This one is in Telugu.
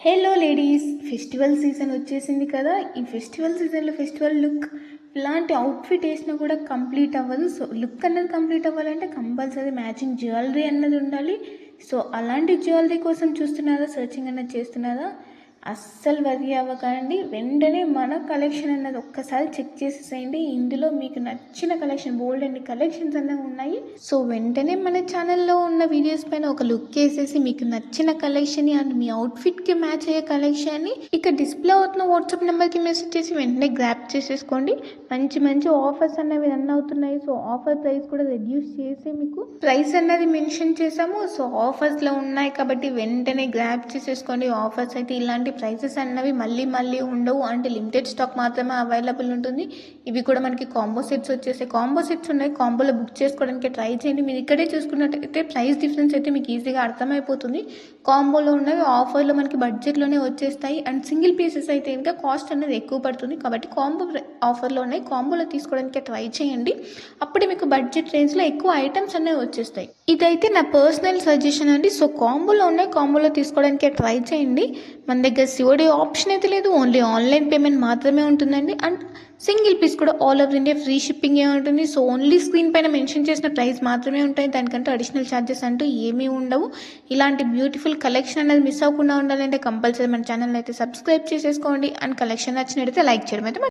హలో లేడీస్, ఫెస్టివల్ సీజన్ వచ్చేసింది కదా. ఈ ఫెస్టివల్ సీజన్లో ఫెస్టివల్ లుక్ ఇలాంటి అవుట్ఫిట్ వేసినా కూడా కంప్లీట్ అవ్వదు. సో లుక్ అన్నది కంప్లీట్ అవ్వాలంటే కంపల్సరీ మ్యాచింగ్ జ్యువెలరీ అన్నది ఉండాలి. సో అలాంటి జ్యువెలరీ కోసం చూస్తున్నారా, సర్చింగ్ అన్నది చేస్తున్నారా? అస్సలు వరి అవ్వకండి. వెంటనే మన కలెక్షన్ అన్నది ఒక్కసారి చెక్ చేసేసేయండి. ఇందులో మీకు నచ్చిన కలెక్షన్ బోల్డ్ అన్ని కలెక్షన్స్ అన్నవి ఉన్నాయి. సో వెంటనే మన ఛానల్లో ఉన్న వీడియోస్ పైన ఒక లుక్ వేసేసి మీకు నచ్చిన కలెక్షన్ అండ్ మీ అవుట్ఫిట్కి మ్యాచ్ అయ్యే కలెక్షన్ని ఇక డిస్ప్లే అవుతున్న వాట్సాప్ నెంబర్కి మెసేజ్ చేసి వెంటనే గ్రాప్ చేసేసుకోండి. మంచి మంచి ఆఫర్స్ అన్నవి రన్ అవుతున్నాయి. సో ఆఫర్ ప్రైస్ కూడా రెడ్యూస్ చేసి మీకు ప్రైస్ అన్నది మెన్షన్ చేసాము. సో ఆఫర్స్లో ఉన్నాయి కాబట్టి వెంటనే గ్రాప్ చేసేసుకోండి. ఆఫర్స్ అయితే ఇలాంటి ప్రైసెస్ అన్నవి మళ్ళీ ఉండవు. అంటే లిమిటెడ్ స్టాక్ మాత్రమే అవైలబుల్ ఉంటుంది. ఇవి కూడా మనకి కాంబో సెట్స్ వచ్చేసి కాంబో సెట్స్ ఉన్నాయి. కాంబోలో బుక్ చేసుకోవడానికి ట్రై చేయండి. మీరు ఇక్కడే చూసుకున్నట్టయితే ప్రైస్ డిఫరెన్స్ అయితే మీకు ఈజీగా అర్థమైపోతుంది. కాంబోలో ఉన్నవి ఆఫర్లో మనకి బడ్జెట్లోనే వచ్చేస్తాయి. అండ్ సింగిల్ పీసెస్ అయితే ఇంకా కాస్ట్ అనేది ఎక్కువ పడుతుంది. కాబట్టి కాంబో ఆఫర్లో ఉన్నాయి. కాంబోలో తీసుకోవడానికి ట్రై చేయండి. అప్పుడే మీకు బడ్జెట్ రేంజ్లో ఎక్కువ ఐటమ్స్ అనేవి వచ్చేస్తాయి. ఇదైతే నా పర్సనల్ సజెషన్ అండి. సో కాంబోలో ఉన్నాయి, కాంబోలో తీసుకోవడానికి ట్రై చేయండి. మన దగ్గర సిఓడి ఆప్షన్ అయితే లేదు, ఓన్లీ ఆన్లైన్ పేమెంట్ మాత్రమే ఉంటుందండి. అండ్ సింగిల్ పీస్ కూడా all over India free shipping ఉంటుంది. సో ఓన్లీ స్క్రీన్ పైన మెన్షన్ చేసిన ప్రైస్ మాత్రమే ఉంటాయి. దానికంటే అడిషనల్ ఛార్జెస్ అంటూ ఏమీ ఉండవు. ఇలాంటి బ్యూటిఫుల్ కలెక్షన్ అనేది మిస్ అవ్వకుండా ఉండాలంటే కంపల్సరీ మన ఛానల్ అయితే సబ్స్క్రైబ్ చేసేసుకోండి. అండ్ కలెక్షన్ నచ్చినట్టయితే లైక్ చేయడం అయితే